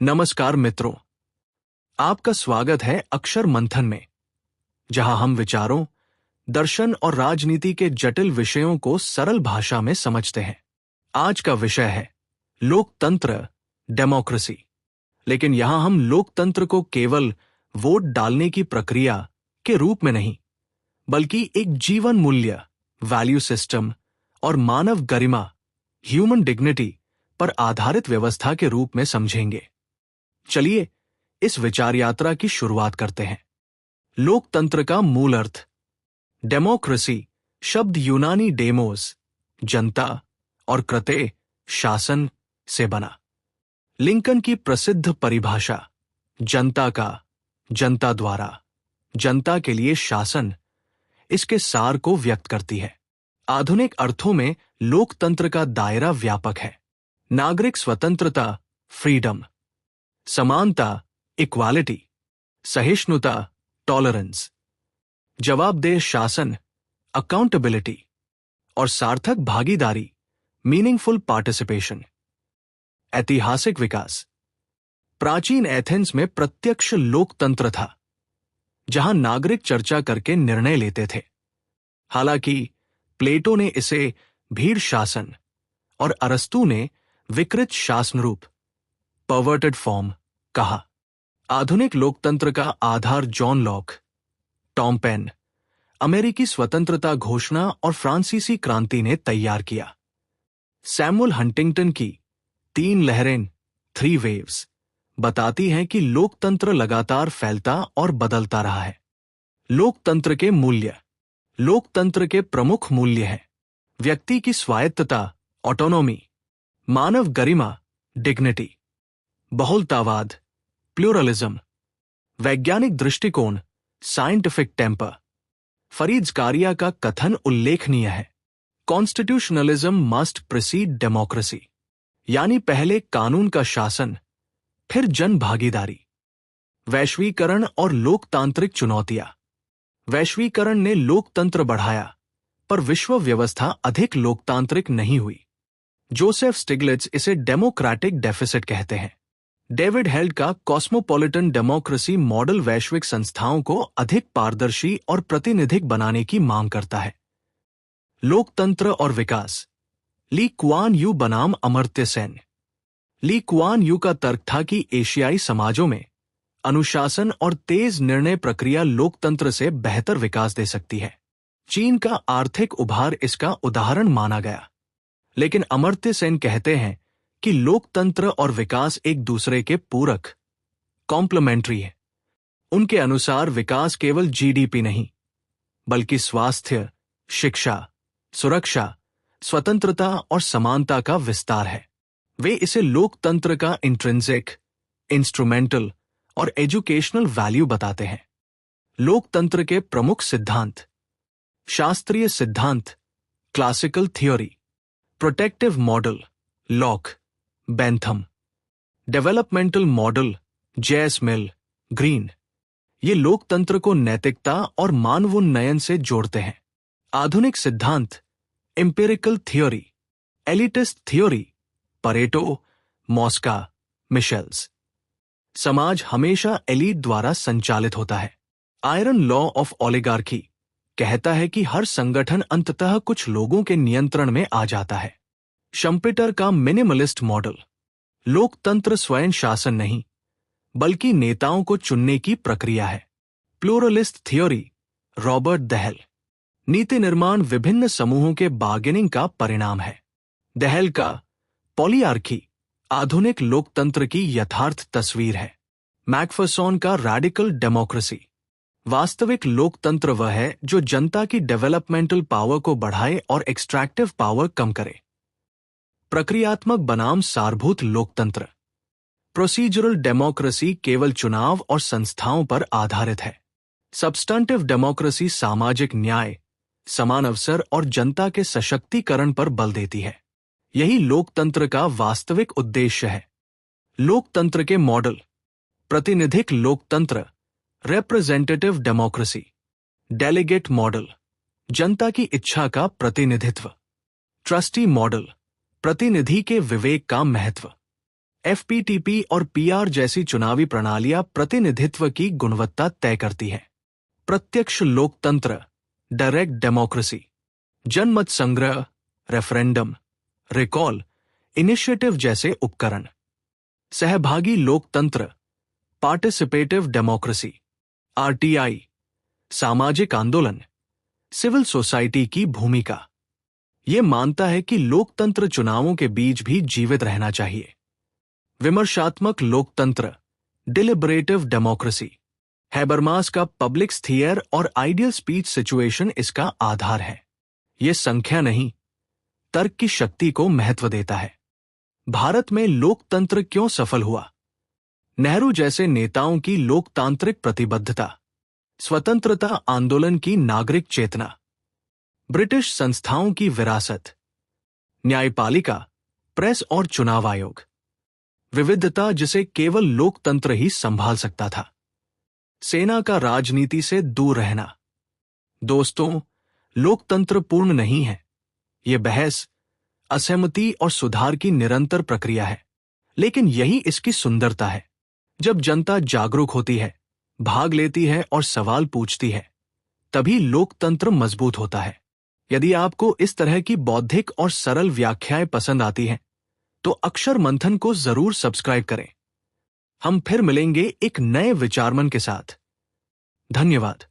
नमस्कार मित्रों, आपका स्वागत है अक्षर मंथन में, जहां हम विचारों, दर्शन और राजनीति के जटिल विषयों को सरल भाषा में समझते हैं। आज का विषय है लोकतंत्र, डेमोक्रेसी। लेकिन यहां हम लोकतंत्र को केवल वोट डालने की प्रक्रिया के रूप में नहीं, बल्कि एक जीवन मूल्य, वैल्यू सिस्टम और मानव गरिमा, ह्यूमन डिग्निटी पर आधारित व्यवस्था के रूप में समझेंगे। चलिए इस विचार यात्रा की शुरुआत करते हैं। लोकतंत्र का मूल अर्थ। डेमोक्रेसी शब्द यूनानी डेमोस, जनता, और क्रते, शासन से बना। लिंकन की प्रसिद्ध परिभाषा जनता का, जनता द्वारा, जनता के लिए शासन, इसके सार को व्यक्त करती है। आधुनिक अर्थों में लोकतंत्र का दायरा व्यापक है। नागरिक स्वतंत्रता, फ्रीडम, समानता, इक्वालिटी, सहिष्णुता, टॉलरेंस, जवाबदेह शासन, अकाउंटेबिलिटी, और सार्थक भागीदारी, मीनिंगफुल पार्टिसिपेशन। ऐतिहासिक विकास। प्राचीन एथेंस में प्रत्यक्ष लोकतंत्र था, जहां नागरिक चर्चा करके निर्णय लेते थे। हालांकि प्लेटो ने इसे भीड़ शासन और अरस्तू ने विकृत शासन रूप, परवर्टेड फॉर्म, कहा। आधुनिक लोकतंत्र का आधार जॉन लॉक, टॉम पेन, अमेरिकी स्वतंत्रता घोषणा और फ्रांसीसी क्रांति ने तैयार किया। सैमुअल हंटिंगटन की 3 लहरें, 3 वेव्स, बताती हैं कि लोकतंत्र लगातार फैलता और बदलता रहा है। लोकतंत्र के मूल्य। लोकतंत्र के प्रमुख मूल्य हैं व्यक्ति की स्वायत्तता, ऑटोनॉमी, मानव गरिमा, डिग्निटी, बहुलतावाद, प्लूरलिज्म, वैज्ञानिक दृष्टिकोण, साइंटिफिक टेम्पर। फरीद ज़कारिया का कथन उल्लेखनीय है, कॉन्स्टिट्यूशनलिज्म मस्ट प्रीसीड डेमोक्रेसी, यानी पहले कानून का शासन, फिर जन भागीदारी। वैश्वीकरण और लोकतांत्रिक चुनौतियां। वैश्वीकरण ने लोकतंत्र बढ़ाया, पर विश्व व्यवस्था अधिक लोकतांत्रिक नहीं हुई। जोसेफ स्टिग्लिट्ज इसे डेमोक्रेटिक डेफिसिट कहते हैं। डेविड हेल्ड का कॉस्मोपॉलिटन डेमोक्रेसी मॉडल वैश्विक संस्थाओं को अधिक पारदर्शी और प्रातिनिधिक बनाने की मांग करता है। लोकतंत्र और विकास। ली कुआन यू बनाम Amartya Sen. Lee Kuan Yew का तर्क था कि एशियाई समाजों में अनुशासन और तेज निर्णय प्रक्रिया लोकतंत्र से बेहतर विकास दे सकती है। चीन का आर्थिक उभार इसका उदाहरण माना गया। लेकिन अमर्त्य सेन कहते हैं कि लोकतंत्र और विकास एक दूसरे के पूरक, कॉम्प्लीमेंट्री है। उनके अनुसार विकास केवल जीडीपी नहीं, बल्कि स्वास्थ्य, शिक्षा, सुरक्षा, स्वतंत्रता और समानता का विस्तार है। वे इसे लोकतंत्र का इंट्रिंसिक, इंस्ट्रूमेंटल और एजुकेशनल वैल्यू बताते हैं। लोकतंत्र के प्रमुख सिद्धांत। शास्त्रीय सिद्धांत, classical theory. Protective model, Locke, Bentham. Developmental model, JS Mill, Green. ये लोकतंत्र को नैतिकता और मानवोन्नयन से जोड़ते हैं। आधुनिक सिद्धांत, empirical theory, elitist theory, Pareto, Mosca, Michels. समाज हमेशा एलीट द्वारा संचालित होता है। आयरन लॉ ऑफ ओलिगार्की कहता है कि हर संगठन अंततः कुछ लोगों के नियंत्रण में आ जाता है। शम्पेटर का मिनिमलिस्ट मॉडल। लोकतंत्र स्वयं शासन नहीं, बल्कि नेताओं को चुनने की प्रक्रिया है। प्लूरलिस्ट थ्योरी, रॉबर्ट दहल। नीति निर्माण विभिन्न समूहों के बार्गेनिंग का परिणाम है। दहल का पॉलीआर्की आधुनिक लोकतंत्र की यथार्थ तस्वीर है। मैकफरसॉन का रैडिकल डेमोक्रेसी। वास्तविक लोकतंत्र वह है जो जनता की डेवलपमेंटल पावर को बढ़ाए और एक्सट्रैक्टिव पावर कम करे। प्रक्रियात्मक बनाम सारभूत लोकतंत्र। प्रोसीजरल डेमोक्रेसी केवल चुनाव और संस्थाओं पर आधारित है। सब्सटेंटिव डेमोक्रेसी सामाजिक न्याय, समान अवसर और जनता के सशक्तिकरण पर बल देती है। यही लोकतंत्र का वास्तविक उद्देश्य है। लोकतंत्र के मॉडल। प्रतिनिधिक लोकतंत्र, रिप्रेजेंटेटिव डेमोक्रेसी। डेलीगेट मॉडल, जनता की इच्छा का प्रतिनिधित्व। ट्रस्टी मॉडल, प्रतिनिधि के विवेक का महत्व। एफपीटीपी और पीआर जैसी चुनावी प्रणालियां प्रतिनिधित्व की गुणवत्ता तय करती हैं। प्रत्यक्ष लोकतंत्र, डायरेक्ट डेमोक्रेसी, जनमत संग्रह, रेफरेंडम, रिकॉल, इनिशिएटिव जैसे उपकरण। सहभागी लोकतंत्र, पार्टिसिपेटिव डेमोक्रेसी, आरटीआई, सामाजिक आंदोलन, सिविल सोसाइटी की भूमिका। ये मानता है कि लोकतंत्र चुनावों के बीच भी जीवित रहना चाहिए। विमर्शात्मक लोकतंत्र, डिलिबरेटिव डेमोक्रेसी, हैबरमास का पब्लिक स्फीयर और आइडियल स्पीच सिचुएशन इसका आधार है। ये संख्या नहीं, तर्क की शक्ति को महत्व देता है। भारत में लोकतंत्र क्यों सफल हुआ? नेहरू जैसे नेताओं की लोकतांत्रिक प्रतिबद्धता, स्वतंत्रता आंदोलन की नागरिक चेतना, ब्रिटिश संस्थाओं की विरासत, न्यायपालिका, प्रेस और चुनाव आयोग, विविधता जिसे केवल लोकतंत्र ही संभाल सकता था, सेना का राजनीति से दूर रहना। दोस्तों, लोकतंत्र पूर्ण नहीं है। ये बहस, असहमति और सुधार की निरंतर प्रक्रिया है। लेकिन यही इसकी सुंदरता है। जब जनता जागरूक होती है, भाग लेती है और सवाल पूछती है, तभी लोकतंत्र मजबूत होता है। यदि आपको इस तरह की बौद्धिक और सरल व्याख्याएं पसंद आती हैं, तो अक्षर मंथन को जरूर सब्सक्राइब करें। हम फिर मिलेंगे एक नए विचारमन के साथ। धन्यवाद।